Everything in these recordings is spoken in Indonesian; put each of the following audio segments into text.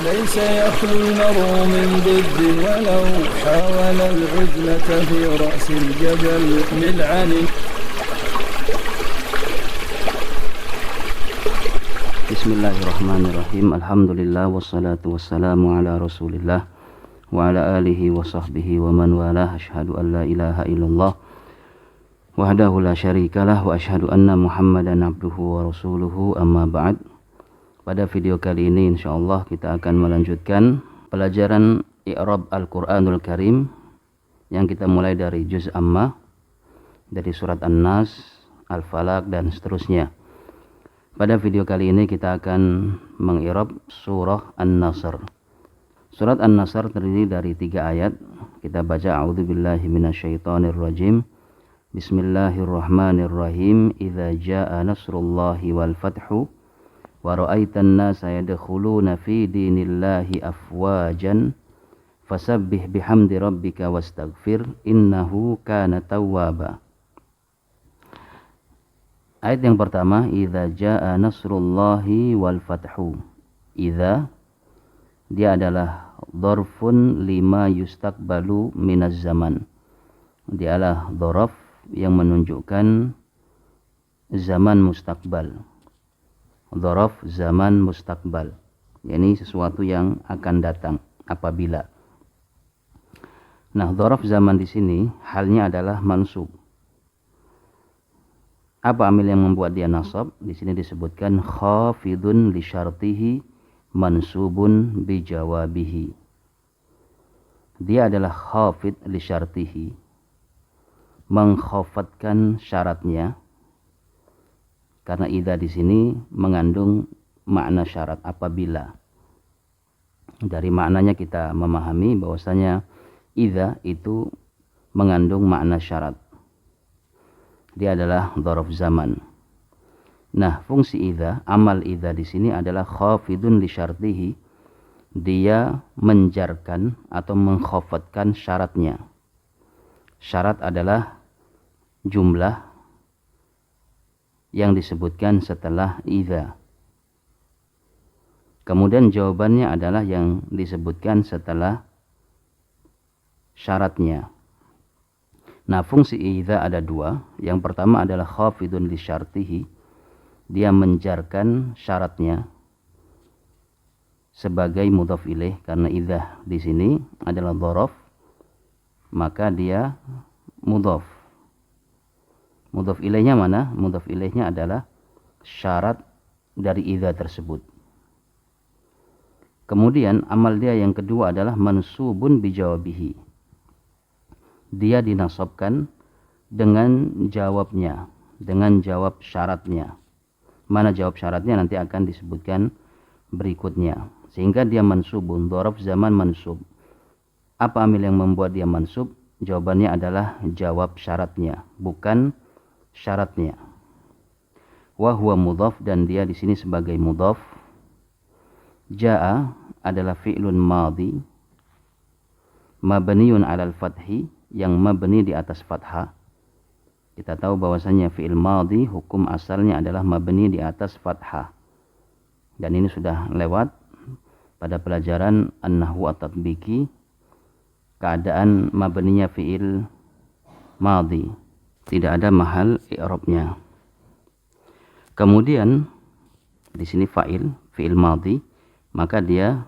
ليس يخلو المرء من ضد ولو حاول العدلة في رأس الجبل ملعن. Bismillahirrahmanirrahim. Alhamdulillah wassalatu wassalamu ala Rasulillah wa ala alihi wa sahbihi wa man walah. Asyhadu an la ilaha illallah wahdahu la syarikalah wa asyhadu anna Muhammadan abduhu wa rasuluhu, amma ba'd. Pada video kali ini insyaallah kita akan melanjutkan pelajaran i'rab Al-Qur'anul Karim yang kita mulai dari juz amma, dari surat An-Nas, Al-Falaq dan seterusnya. Pada video kali ini kita akan meng'irab surah An-Nasr. Surat An-Nasr terdiri dari 3 ayat. Kita baca a'udzubillahi minasyaitonirrajim. Bismillahirrahmanirrahim. Idza jaa nasrullahi wal fathu wa ra'aitan nasa yadkhuluna fi dinillahi afwajan fasabbih bihamdi rabbika wastaghfir innahu kana tawwaba. Ayat yang pertama, idza jaa nasrullahi wal fathu. Idza, dia adalah dzarfun lima yustaqbalu minaz zaman. Dia adalah dzaraf yang menunjukkan zaman mustaqbal. Dzaraf zaman mustaqbal, yakni sesuatu yang akan datang apabila. Nah, dzaraf zaman di sini halnya adalah mansub. Apa amil yang membuat dia nasab? Di sini disebutkan khafidun li syartihi mansubun bi jawabihi. Dia adalah khafid li syartihi, mengkhafatkan syaratnya. Karena idza di sini mengandung makna syarat apabila. Dari maknanya kita memahami bahwasanya idza itu mengandung makna syarat. Dia adalah dzaraf zaman. Nah, fungsi idza, amal idza di sini adalah khafidun li syartihi. Dia menjarkan atau mengkhafatkan syaratnya. Syarat adalah jumlah yang disebutkan setelah idza. Kemudian jawabannya adalah yang disebutkan setelah syaratnya. Nah, fungsi idza ada 2. Yang pertama adalah khafidun li syartihi. Dia menjarkan syaratnya sebagai mudhaf ilaih, karena idza di sini adalah dzaraf, maka dia mudhaf. Mudhaf ilaihnya mana? Mudhaf ilaihnya adalah syarat dari idza tersebut. Kemudian amal dia yang kedua adalah mansubun bijawabihi. Dia dinasabkan dengan jawabnya, dengan jawab syaratnya. Mana jawab syaratnya nanti akan disebutkan berikutnya. Sehingga dia mansubun, dzaraf zaman mansub. Apa amil yang membuat dia mansub? Jawabannya adalah jawab syaratnya, bukan syaratnya. Wa huwa mudhaf, dan dia di sini sebagai mudhaf. Jaa adalah fi'lun madhi mabniun 'alal fathi, yang mabni di atas fathah. Kita tahu bahwasanya fi'il madhi hukum asalnya adalah mabni di atas fathah. Dan ini sudah lewat pada pelajaran an-nahwu at-tatbiki, keadaan mabninya fi'il madhi. Tidak ada mahal i'rabnya. Kemudian di sini fi'il madhi, maka dia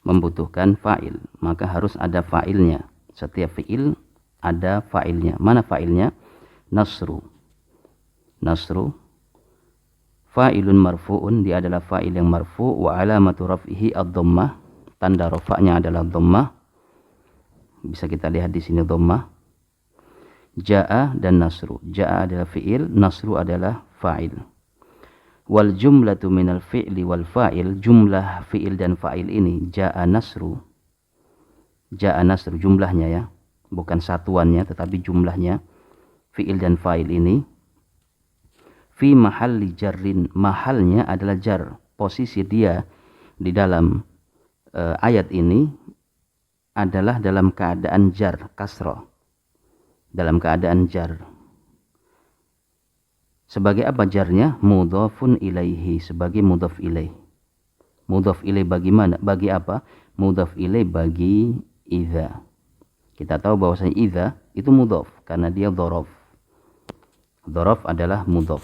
membutuhkan fa'il, maka harus ada fa'ilnya. Setiap fi'il ada fa'ilnya. Mana fa'ilnya? Nasru. Nasru fa'ilun marfu'un, dia adalah fa'il yang marfu', wa alamatu raf'ihi ad-dhammah, tanda rafa'nya adalah dhammah. Bisa kita lihat di sini dhammah. Ja'a dan nasru. Ja'a adalah fi'il, nasru adalah fa'il. Wal jumlatu minal fi'li wal fa'il, jumlah fi'il dan fa'il ini ja'a nasru. Ja'a nasru jumlahnya ya, bukan satuannya tetapi jumlahnya fi'il dan fa'il ini. Fi mahalli jarrin, mahalnya adalah jar. Posisi dia di dalam ayat ini adalah dalam keadaan jar, kasrah. Dalam keadaan jar. Sebagai apa jarnya? Mudhafun ilaihi, sebagai mudhaf ilaih. Mudhaf ilaih bagi mana? Bagi apa? Mudhaf ilaih bagi idza. Kita tahu bahwasanya idza itu mudhaf karena dia dhorof. Dhorof adalah mudhaf.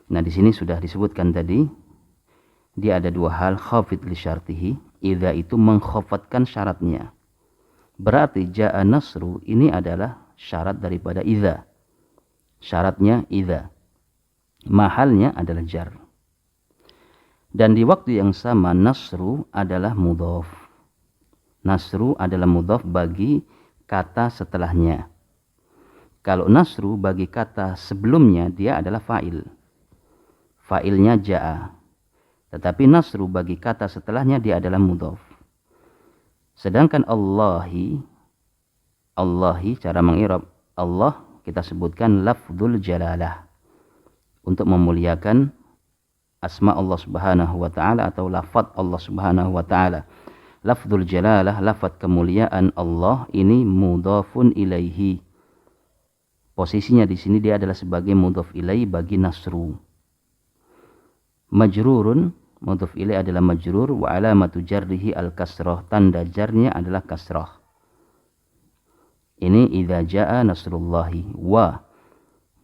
Nah, di sini sudah disebutkan tadi, dia ada dua hal, khafid li syartihi. Idza itu mengkhafatkan syaratnya. Berarti ja'a nasru ini adalah syarat daripada idza. Syaratnya idza. Mahalnya adalah jar. Dan di waktu yang sama nasru adalah mudhaf. Nasru adalah mudhaf bagi kata setelahnya. Kalau nasru bagi kata sebelumnya dia adalah fa'il. Fa'ilnya ja'a. Tetapi nasru bagi kata setelahnya dia adalah mudhaf. Sedangkan Allahi cara mengirab Allah kita sebutkan lafdzul jalalah untuk memuliakan asma Allah Subhanahu wa taala atau lafaz Allah Subhanahu wa taala. Lafdzul jalalah, lafaz kemuliaan Allah ini mudhafun ilaihi. Posisinya di sini dia adalah sebagai mudhaf ilaihi bagi nasru. Majrurun, mudhaf ilaih adalah majrur, wa alamatu jarrihi al-kasrah, tanda jarnya adalah kasrah. Ini idza jaa nasrullahi. Wa.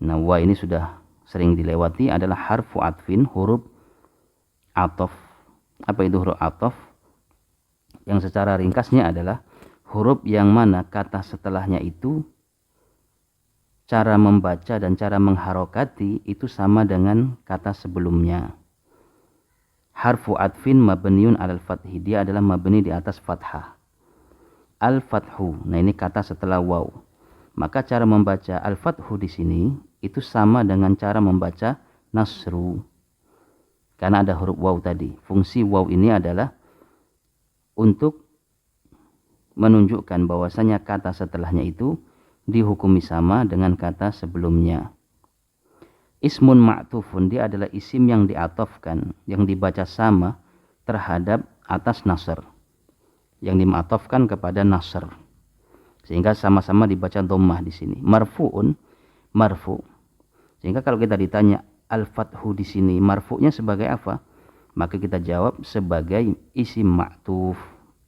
Nah, wa ini sudah sering dilewati, adalah harfu atfin, huruf ataf. Apa itu huruf ataf? Yang secara ringkasnya adalah huruf yang mana kata setelahnya itu cara membaca dan cara mengharokati itu sama dengan kata sebelumnya. Harfu atfin mabniun alal fathi, dia adalah mabni di atas fathah. Al-fathu, nah ini kata setelah waw. Maka cara membaca al-fathu di sini itu sama dengan cara membaca nasru. Karena ada huruf waw tadi. Fungsi waw ini adalah untuk menunjukkan bahwasanya kata setelahnya itu dihukumi sama dengan kata sebelumnya. Ismun ma'tufun, dia adalah isim yang diatofkan, yang dibaca sama terhadap atas nasr, yang dimatofkan kepada nasr, sehingga sama-sama dibaca dhammah di sini. Marfu'un, marfu. Sehingga kalau kita ditanya al-fathu di sini marfu'nya sebagai apa, maka kita jawab sebagai isim ma'tuf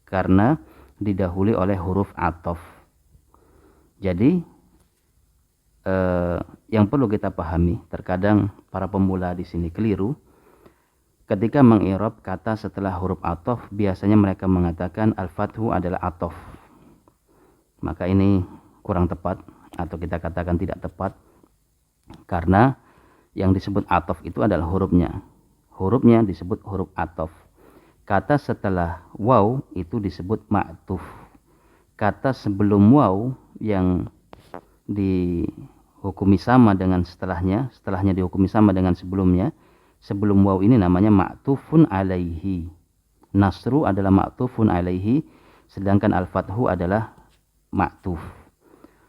karena didahului oleh huruf ataf. Jadi yang perlu kita pahami, terkadang para pemula di sini keliru ketika mengirab kata setelah huruf ataf. Biasanya mereka mengatakan al-fathu adalah ataf, maka ini kurang tepat atau kita katakan tidak tepat, karena yang disebut ataf itu adalah hurufnya disebut huruf ataf. Kata setelah waw itu disebut ma'tuf. Kata sebelum waw yang dihukumi sama dengan setelahnya dihukumi sama dengan sebelumnya, sebelum waw ini namanya ma'tufun alaihi. Nasru adalah ma'tufun alaihi, sedangkan al-fathu adalah ma'tuf.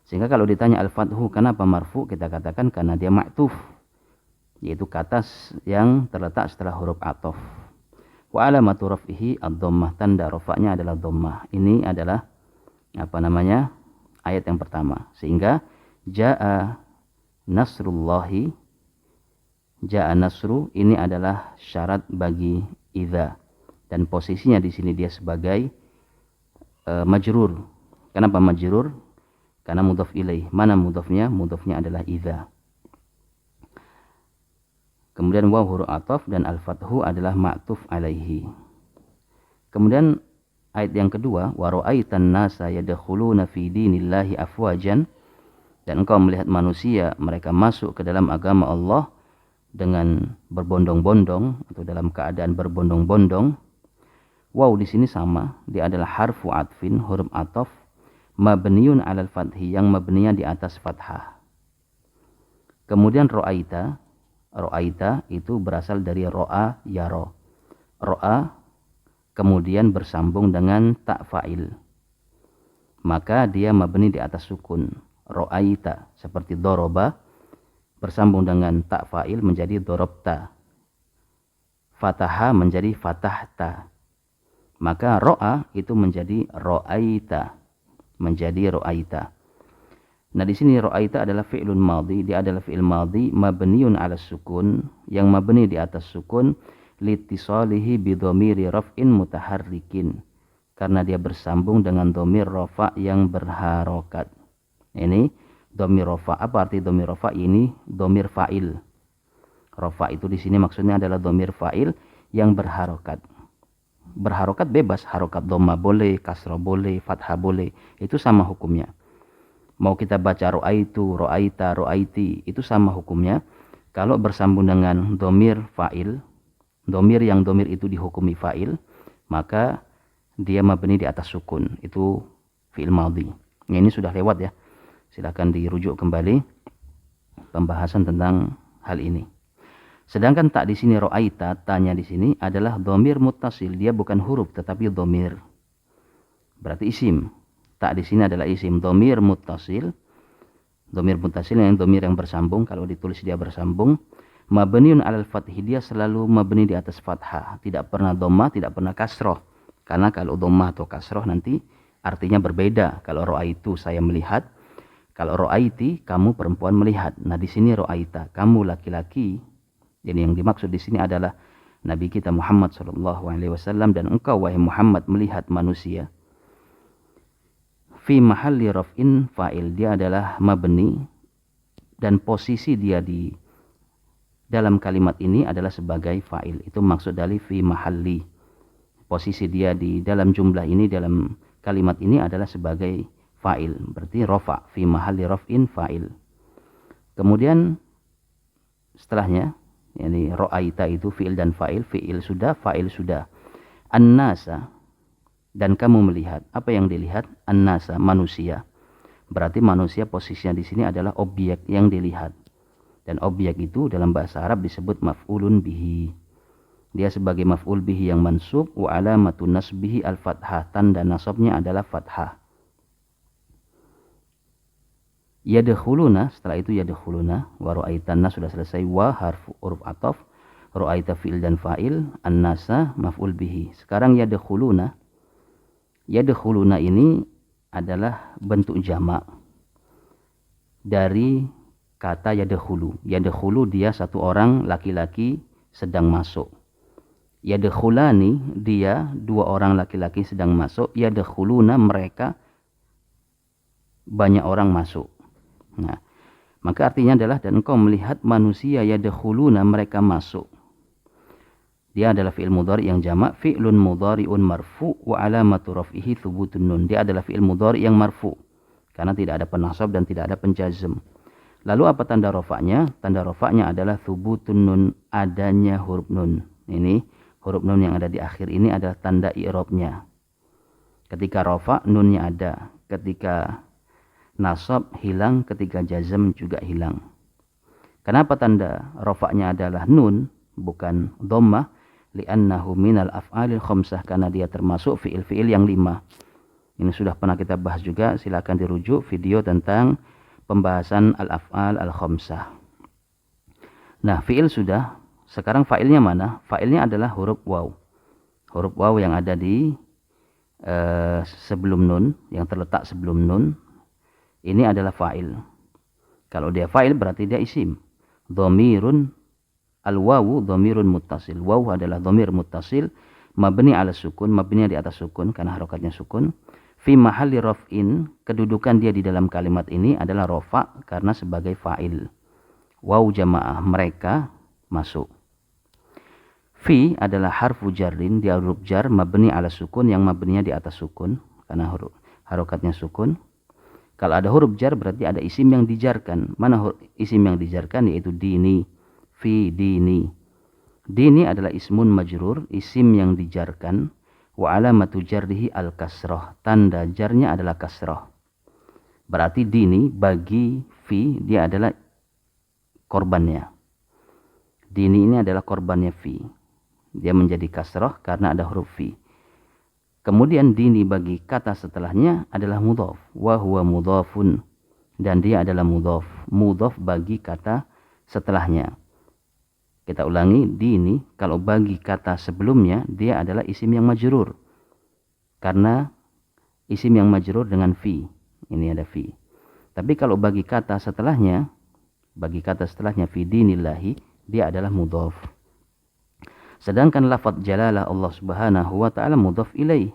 Sehingga kalau ditanya al-fathu kenapa marfu, kita katakan karena dia ma'tuf, yaitu kata yang terletak setelah huruf ataf. Wa alamatu raf'ihi ad-dhammah, tanda rafa'nya adalah dhammah. Ini adalah ayat yang pertama. Sehingga ja'a nasrullahi, ja'a nasru ini adalah syarat bagi idza, dan posisinya di sini dia sebagai majrur. Kenapa majrur? Karena mudhaf ilaih. Mana mudhafnya? Mudhafnya adalah idza. Kemudian waw huruf ataf dan al-fathu adalah ma'tuf alaihi. Kemudian ayat yang kedua, wa ra'aitan nasa yadkhuluna fi dinillahi afwajan, dan engkau melihat manusia mereka masuk ke dalam agama Allah dengan berbondong-bondong atau dalam keadaan berbondong-bondong. Waw di sini sama, dia adalah harfu atfin, huruf ataf, mabniun 'alal fathi, yang mabninya di atas fathah. Kemudian ra'aita itu berasal dari ro'a yara. Ro'a kemudian bersambung dengan tak fa'il, maka dia mabni di atas sukun. Ro'aita seperti doroba bersambung dengan tak fa'il menjadi dorobta. Fataha menjadi fatahta. Maka ro'a itu menjadi ro'aita, Nah di sini ro'aita adalah fi'lun madhi, dia adalah fi'il madhi mabniun 'ala sukun, yang mabni di atas sukun, litisalihi bidhamiri raf'in mutaharrikin, karena dia bersambung dengan dhamir rafa yang berharokat. Ini dhamir rafa. Apa arti dhamir rafa? Ini dhamir fa'il. Rafa itu di sini maksudnya adalah dhamir fa'il yang berharokat. Berharokat bebas, harokat dhamma boleh, kasrah boleh, fathah boleh, itu sama hukumnya. Mau kita baca ro'aitu, ro'aita, ro'aiti, itu sama hukumnya. Kalau bersambung dengan dhamir fa'il, dhamir yang dhamir itu dihukumi fa'il, maka dia mabni di atas sukun, itu fi'il madhi. Ini sudah lewat ya, silahkan dirujuk kembali pembahasan tentang hal ini. Sedangkan tak di sini ro'aita, tanya di sini adalah dhamir muttasil, dia bukan huruf tetapi dhamir. Berarti isim. Tak di sini adalah isim, dhamir muttasil. Dhamir muttasil yang dhamir yang bersambung, kalau ditulis dia bersambung. Mabniun 'alal fathi, dia selalu mabni di atas fathah, tidak pernah dhammah, tidak pernah kasroh. Karena kalau dhammah atau kasroh nanti artinya berbeda. Kalau ro'aitu saya melihat, kalau ro'aiti kamu perempuan melihat. Nah di sini ro'aita kamu laki-laki. Jadi yang dimaksud di sini adalah Nabi kita Muhammad SAW, dan engkau wahai Muhammad melihat manusia. Fi mahalli raf'in fa'il, dia adalah mabni dan posisi dia di dalam kalimat ini adalah sebagai fa'il. Itu maksud dari fi mahalli. Posisi dia di dalam jumlah ini, dalam kalimat ini adalah sebagai fa'il. Berarti rafa, fi mahalli raf'in fa'il. Kemudian setelahnya, yani ro'aita itu fi'il dan fa'il. Fi'il sudah, fa'il sudah. An-nasa, dan kamu melihat. Apa yang dilihat? An-nasa, manusia. Berarti manusia posisinya di sini adalah objek yang dilihat. Dan objek itu dalam bahasa Arab disebut maf'ulun bihi. Dia sebagai maf'ul bihi yang mansub, wa alamatun nasbihi al-fathah, tanda nasabnya adalah fathah. Yadkhuluna, setelah itu yadkhuluna, wa ra'aitanna sudah selesai, wa harfu huruf ataf, ra'aita fi'il dan fa'il, an-nasa maf'ul bihi. Sekarang yadkhuluna. Yadkhuluna ini adalah bentuk jamak dari kata yadkhulu. Yadkhulu dia satu orang laki-laki sedang masuk. Yadkhulani dia dua orang laki-laki sedang masuk. Yadkhuluna mereka banyak orang masuk. Nah, maka artinya adalah dan engkau melihat manusia yadkhuluna mereka masuk. Dia adalah fi'il mudhari yang jamak, fi'lun mudhari'un marfu' wa alamatu raf'ihi thubutun nun. Dia adalah fi'il mudhari yang marfu' karena tidak ada penasab dan tidak ada penjazm. Lalu apa tanda rafa'nya? Tanda rafa'nya adalah thubutun nun, adanya huruf nun. Ini huruf nun yang ada di akhir ini adalah tanda i'rabnya. Ketika rafa' nunnya ada, ketika nasab hilang, ketika jazm juga hilang. Kenapa tanda rafa'nya adalah nun bukan dhammah? Li'annahu minal af'alil khamsah, karena dia termasuk fi'il-fi'il yang 5. Ini sudah pernah kita bahas juga, silakan dirujuk video tentang pembahasan al-af'al al-khamsah. Nah, fi'il sudah, sekarang fa'ilnya mana? Fa'ilnya adalah huruf waw. Huruf waw yang ada di sebelum nun, yang terletak sebelum nun. Ini adalah fa'il. Kalau dia fa'il berarti dia isim. Dhamirun, al-wawu dhamirun muttasil. Waw adalah dhamir muttasil, mabni ala sukun, mabni di atas sukun karena harokatnya sukun. Fi mahalli raf'in, kedudukan dia di dalam kalimat ini adalah rafa karena sebagai fa'il. Waw jamaah, mereka masuk. Fi adalah harfu jarrin, dia huruf jar mabni ala sukun yang mabninya di atas sukun karena harokatnya sukun. Kalau ada huruf jar berarti ada isim yang dijarkan. Mana isim yang dijarkan? Yaitu dini. Fi dini. Dini adalah ismun majrur, isim yang dijarkan. Wa alamatu jarrihi al-kasrah. Tanda jarnya adalah kasrah. Berarti dini bagi fi dia adalah korbannya. Dini ini adalah korbannya fi. Dia menjadi kasrah karena ada huruf fi. Kemudian dini bagi kata setelahnya adalah mudhaf. Wa huwa mudhafun. Dan dia adalah mudhaf. Mudhaf bagi kata setelahnya. Kita ulangi, dini kalau bagi kata sebelumnya dia adalah isim yang majrur. Karena isim yang majrur dengan fi. Ini ada fi. Tapi kalau bagi kata setelahnya fi dinillahi, dia adalah mudhaf. Sedangkan lafaz jalalah Allah Subhanahu wa taala mudhaf ilaih.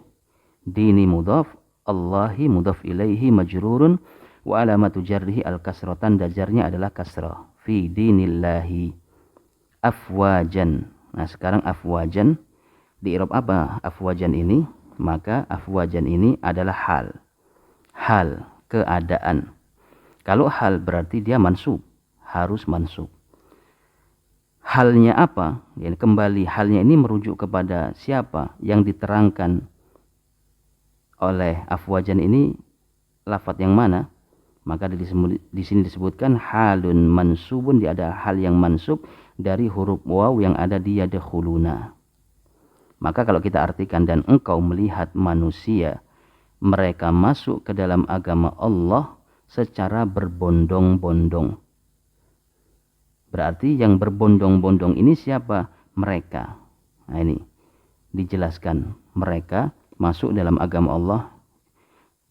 Dini mudhaf, Allahi mudhaf ilaihi majrurun wa alamatu jarrihi al-kasrah, tanda jarnya adalah kasrah. Fi dinillahi afwajan. Nah, sekarang afwajan di i'rab apa afwajan ini? Maka afwajan ini adalah hal. Hal, keadaan. Kalau hal berarti dia mansub, harus mansub. Halnya apa? Ya, kembali halnya ini merujuk kepada siapa yang diterangkan oleh afwajan ini, lafaz yang mana? Maka di sini disebutkan halun mansubun, dia ada hal yang mansub dari huruf waw yang ada di yadkhuluna. Maka kalau kita artikan, dan engkau melihat manusia mereka masuk ke dalam agama Allah secara berbondong-bondong. Berarti yang berbondong-bondong ini siapa? Mereka. Nah, ini dijelaskan, mereka masuk dalam agama Allah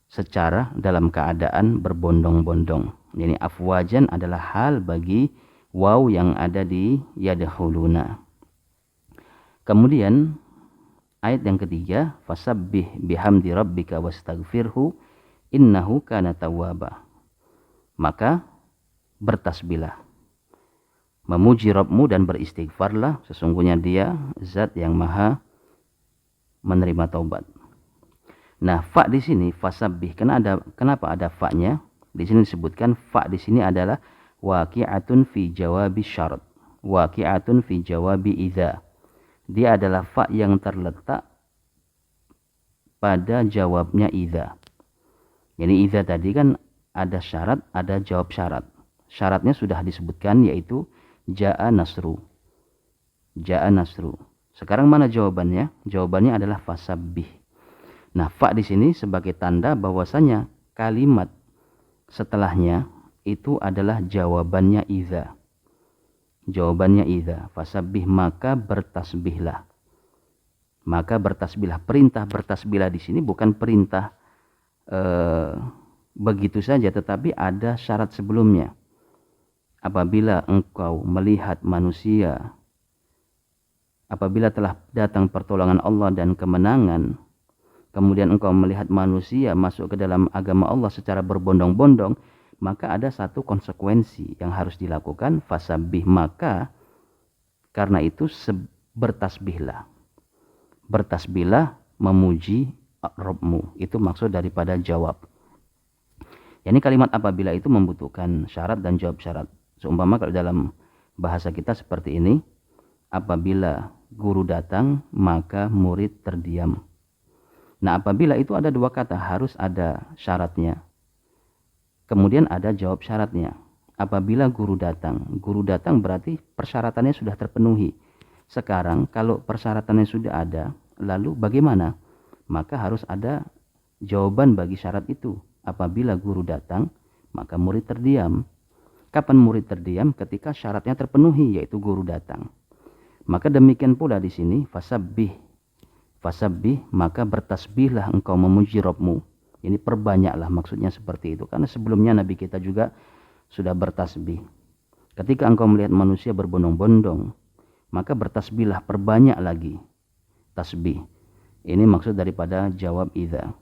secara dalam keadaan berbondong-bondong. Ini afwajan adalah hal bagi waw yang ada di yadkhuluna. Kemudian ayat yang ketiga, fasabbih bihamdi rabbika wastaghfirhu innahu kana tawwaba. Maka bertasbihlah, memuji Rabbmu dan beristighfarlah, sesungguhnya dia zat yang maha menerima taubat. Nah, fa di sini fasabbih, kenapa ada fa-nya? Di sini disebutkan fa di sini adalah waqi'atun fi jawabi syarat. Waqi'atun fi jawabi idza. Dia adalah fa yang terletak pada jawabnya idza. Jadi idza tadi kan ada syarat, ada jawab syarat. Syaratnya sudah disebutkan, yaitu ja'a nasru. Ja'a nasru. Sekarang mana jawabannya? Jawabannya adalah fasabbih. Nah, fa di sini sebagai tanda bahwasanya kalimat setelahnya itu adalah jawabannya idza. Jawabannya idza. Fasabbih, maka bertasbihlah. Maka bertasbihlah. Perintah bertasbihlah di sini bukan perintah begitu saja, tetapi ada syarat sebelumnya. Apabila engkau melihat manusia, apabila telah datang pertolongan Allah dan kemenangan, kemudian engkau melihat manusia masuk ke dalam agama Allah secara berbondong-bondong, maka ada satu konsekuensi yang harus dilakukan, fasabbih, maka karena itu bertasbihlah. Bertasbihlah, memuji Rabbmu. Itu maksud daripada jawab. Yani kalimat apabila itu membutuhkan syarat dan jawab syarat. Seumpama kalau dalam bahasa kita seperti ini, apabila guru datang maka murid terdiam. Nah, apabila itu ada dua kata, harus ada syaratnya. Kemudian ada jawab syaratnya. Apabila guru datang berarti persyaratannya sudah terpenuhi. Sekarang kalau persyaratannya sudah ada, lalu bagaimana? Maka harus ada jawaban bagi syarat itu. Apabila guru datang, maka murid terdiam. Kapan murid terdiam? Ketika syaratnya terpenuhi, yaitu guru datang. Maka demikian pula di sini, fasabbih. Fasabbih, maka bertasbihlah engkau memuji Rabbmu. Ini perbanyaklah, maksudnya seperti itu. Karena sebelumnya Nabi kita juga sudah bertasbih. Ketika engkau melihat manusia berbondong-bondong, maka bertasbihlah, perbanyak lagi tasbih. Ini maksud daripada jawab idza.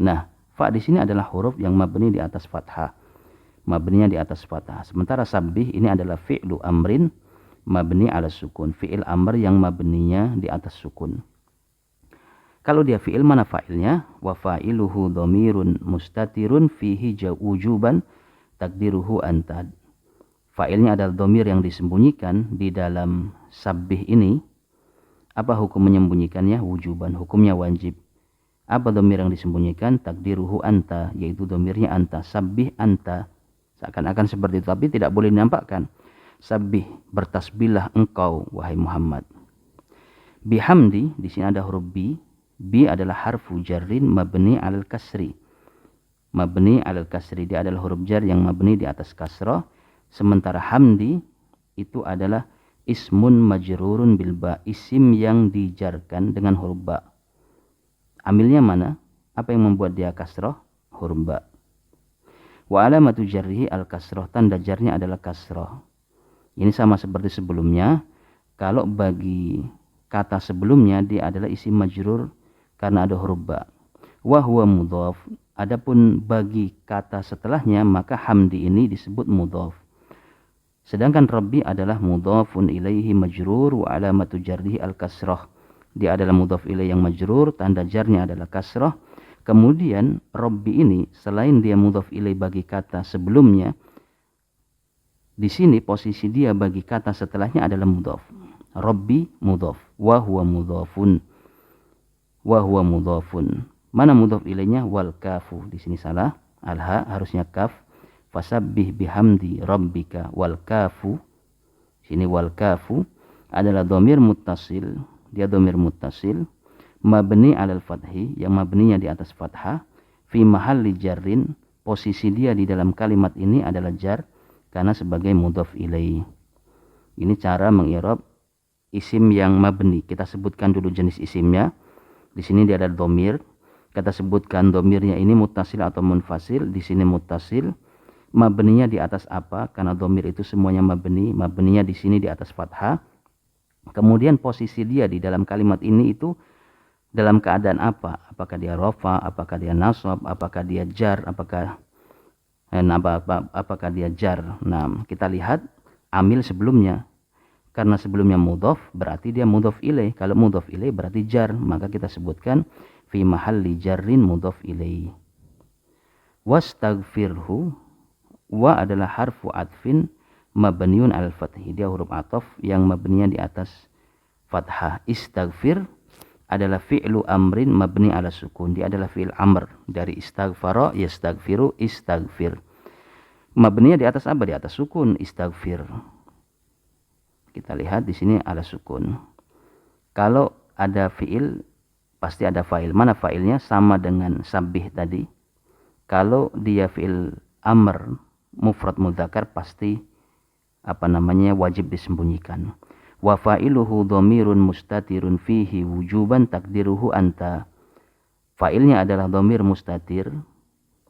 Nah, fa di sini adalah huruf yang mabni di atas fathah. Mabninya di atas fathah. Sementara sabbih ini adalah fi'lu amrin mabni ala sukun. Fi'il amr yang mabninya di atas sukun. Kalau dia fi'il, mana fa'ilnya? Wa fa'iluhu dhamirun mustatirun fihi wujuban takdiruhu anta. Fa'ilnya adalah dhamir yang disembunyikan di dalam sabbih ini. Apa hukum menyembunyikannya? Wujuban, hukumnya wajib. Apa dhamir yang disembunyikan? Takdiruhu anta, yaitu dhamirnya anta. Sabbih anta. Seakan-akan seperti itu, tapi tidak boleh dinampakkan. Sabbih, bertasbihlah engkau wahai Muhammad. Bihamdi, di sini ada huruf bi. Bi adalah harfu jarrin mabni alal kasri. Mabni alal kasri, dia adalah huruf jar yang mabni di atas kasrah. Sementara hamdi itu adalah ismun majrurun bil ba, isim yang dijarkan dengan huruf ba. Amilnya mana? Apa yang membuat dia kasrah? Huruf ba. Wa alamatu jarrihi al kasrah, tanda jarnya adalah kasrah. Ini sama seperti sebelumnya. Kalau bagi kata sebelumnya dia adalah isim majrur karena ada huruf ba. Wa huwa mudhaf. Adapun bagi kata setelahnya maka hamdi ini disebut mudhaf. Sedangkan Rabbi adalah mudhafun ilaihi majrur wa alamatu jarrihi al-kasrah. Dia adalah mudhaf ilaih yang majrur, tanda jarnya adalah kasrah. Kemudian Rabbi ini selain dia mudhaf ilaih bagi kata sebelumnya, di sini posisi dia bagi kata setelahnya adalah mudhaf. Rabbi mudhaf wa huwa mudhafun. Wa huwa mudhafun. Mana mudhaf ilaihnya? Wal kafu. Di sini salah. Al-ha harusnya kaf. Fasabbih bihamdi rabbika. Wal kafu. Sini wal kafu adalah dhamir muttasil. Dia dhamir muttasil. Mabni alal fathi. Yang mabninya di atas fathah. Fi mahalli jarrin. Posisi dia di dalam kalimat ini adalah jar. Karena sebagai mudhaf ilaih. Ini cara mengirab isim yang mabni. Kita sebutkan dulu jenis isimnya. Di sini dia ada dhamir. Kita sebutkan dhamirnya ini muttasil atau munfasil. Di sini muttasil. Mabninya di atas apa? Karena dhamir itu semuanya mabni. Mabninya di sini di atas fathah. Kemudian posisi dia di dalam kalimat ini itu dalam keadaan apa? Apakah dia rafa? Apakah dia nasab? Apakah dia jar? Apakah dia jar? Nah, kita lihat amil sebelumnya. Karena sebelumnya mudhaf berarti dia mudhaf ilaih. Kalau mudhaf ilaih berarti jar. Maka kita sebutkan fi mahalli jarrin mudhaf ilaih. Wastaghfirhu. Wa adalah harfu atfin mabniun al fathi. Dia huruf ataf yang mabninya di atas fathah. Istaghfir adalah fi'lu amrin mabni ala sukun. Dia adalah fi'il amr dari istaghfara yastaghfiru istaghfir. Mabninya di atas apa? Di atas sukun. Istaghfir. Kita lihat di sini ala sukun. Kalau ada fi'il pasti ada fa'il. Mana fa'ilnya? Sama dengan sabbih tadi. Kalau dia fi'il amr mufrad mudzakkar pasti wajib disembunyikan. Wa fa'iluhu dhamirun mustatirun fihi wujuban takdiruhu anta. Fa'ilnya adalah dhamir mustatir.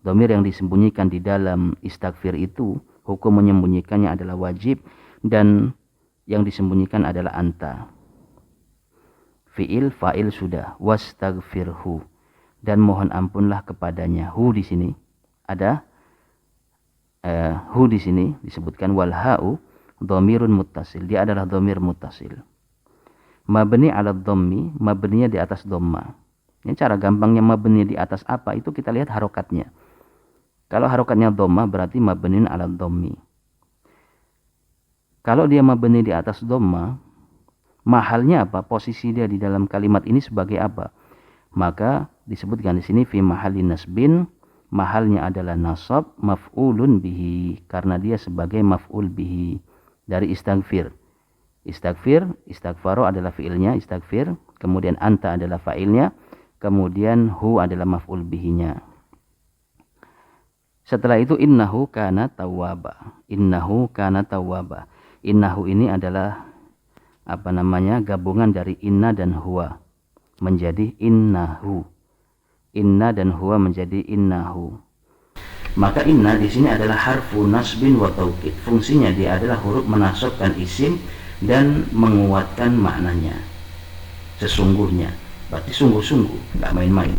Dhamir yang disembunyikan di dalam istaghfir itu, hukum menyembunyikannya adalah wajib dan yang disembunyikan adalah anta. Fi'il fa'il sudah. Wastaghfirhu. Dan mohon ampunlah kepadanya. Hu di sini ada hu di sini disebutkan wal ha'u dhamirun muttasil. Dia adalah dhamir muttasil. Mabni ala dhammi, mabninya di atas dhamma. Ini cara gampangnya mabni di atas apa itu kita lihat harokatnya. Kalau harokatnya dhamma berarti mabniun ala dhammi. Kalau dia mabni di atas dhamma, mahalnya apa? Posisi dia di dalam kalimat ini sebagai apa? Maka disebutkan di sini fi mahalli nasbin. Mahalnya adalah nasab maf'ulun bihi karena dia sebagai maf'ul bihi dari istaghfir. Istaghfaro adalah fi'ilnya istaghfir, kemudian anta adalah fa'ilnya, kemudian hu adalah maf'ul bihinya. Setelah itu innahu kana tawwaba. Innahu kana tawwaba. Innahu ini adalah gabungan dari inna dan huwa menjadi innahu. Inna dan huwa menjadi innahu. Maka inna di sini adalah harfu nasbin wa taukid. Fungsinya dia adalah huruf menasabkan isim dan menguatkan maknanya. Sesungguhnya, berarti sungguh-sungguh, enggak main-main.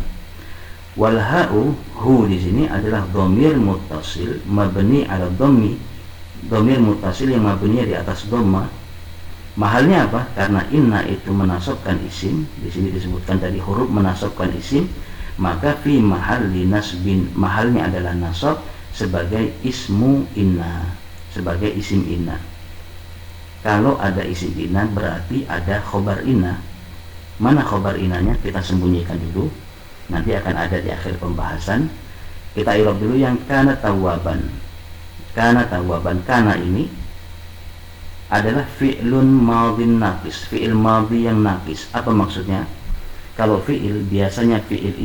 Wal ha'u hu di sini adalah dhamir muttasil mabni ala dhammi. Dhamir muttasil yang mabninya di atas dhamma. Mahalnya apa? Karena inna itu menasabkan isim. Di sini disebutkan tadi huruf menasabkan isim. Maka fi mahalli nasbin, mahalnya adalah nasab sebagai ismu inna, sebagai isim inna. Kalau ada isim inna berarti ada khobar inna. Mana khobar innanya? Kita sembunyikan dulu, nanti akan ada di akhir pembahasan. Kita i'rab dulu yang kana tawwaban. Kana tawwaban, kana ini adalah fi'lun madhin naqis, fi'il madhi yang naqis. Apa maksudnya? Kalau fi'il, biasanya fi'il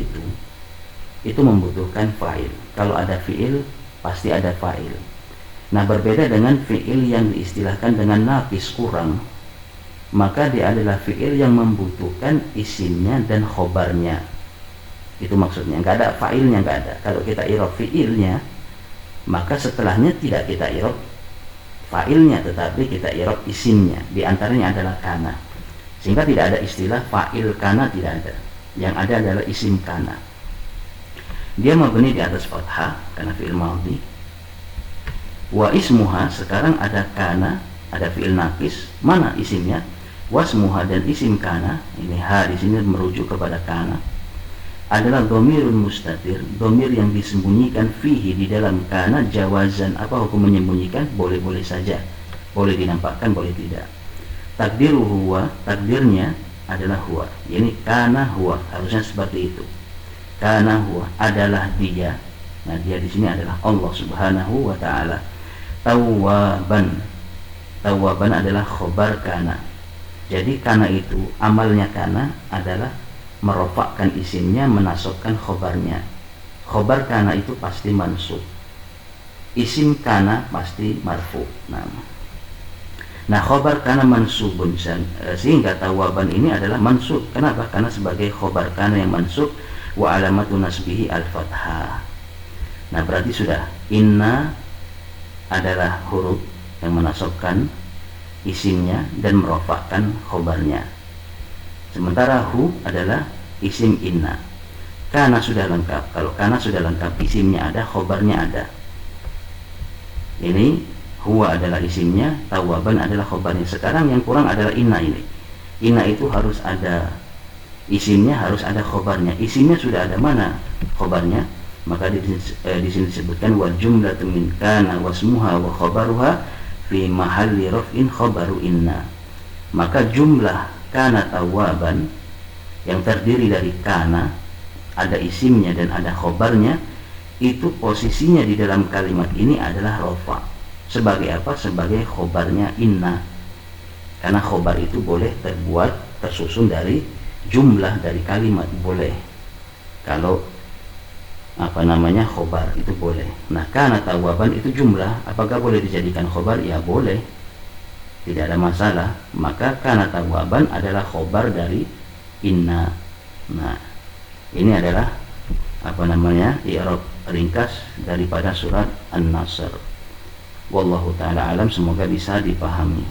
itu membutuhkan fa'il. Kalau ada fi'il, pasti ada fa'il. Nah, berbeda dengan fi'il yang diistilahkan dengan naqis, kurang. Maka dia adalah fi'il yang membutuhkan isimnya dan khobarnya. Itu maksudnya, nggak ada fa'ilnya, nggak ada. Kalau kita i'rab fi'ilnya, maka setelahnya tidak kita i'rab fa'ilnya, tetapi kita i'rab isimnya. Di antaranya adalah kana. Sehingga tidak ada istilah fa'il kana, tidak ada. Yang ada adalah isim kana. Dia mabni di atas fathah karena fi'il madhi. Wa ismuha, sekarang ada kana, ada fi'il naqis, mana isimnya? Wasmuha, dan isim kana, ini ha di sini merujuk kepada kana, adalah dhamirun mustatir, dhamir yang disembunyikan fihi, di dalam kana, jawazan. Apa hukum menyembunyikan? Boleh-boleh saja, boleh dinampakkan, boleh tidak. Takdiru huwa, takdirnya adalah huwa. Ini kana huwa, harusnya seperti itu. Kana huwa, adalah dia. Nah, dia di sini adalah Allah Subhanahu wa taala. Tawwaban, tawwaban adalah khobar kana. Jadi kana itu, amalnya kana adalah merofakkan isimnya, menasabkan khobarnya. Khobar kana itu pasti mansub, isim kana pasti marfu. Nah, khobar kana mansubun, sehingga tawaban ini adalah mansub. Kenapa? Karena sebagai khobar kana yang mansub, wa alamatu nasbihi al-fathah. Nah, berarti sudah, inna adalah huruf yang menasabkan isimnya dan merofakkan khobarnya. Sementara hu adalah isim inna. Kana sudah lengkap. Kalau kana sudah lengkap, isimnya ada, khobarnya ada. Ini huwa adalah isimnya, tawaban adalah khobarnya. Sekarang yang kurang adalah inna ini. Inna itu harus ada isimnya, harus ada khobarnya. Isimnya sudah ada, mana khobarnya? Maka di sini disebutkan wa jumlatu min kana wasmuha wa khobaruha fi mahalli raf'in khobaru inna. Maka jumlah kana tawaban yang terdiri dari kana, ada isimnya dan ada khobarnya, itu posisinya di dalam kalimat ini adalah rofa. Sebagai apa? Sebagai khobarnya inna. Karena khobar itu boleh terbuat, tersusun dari jumlah dari kalimat, boleh. Kalau khobar itu boleh. Nah, kana tawaban itu jumlah, apakah boleh dijadikan khobar? Ya boleh, tidak ada masalah. Maka kana tawaban adalah khobar dari inna. Nah, ini adalah i'rab ringkas daripada surat An-Nasr. Wallahu ta'ala alam, semoga bisa dipahami.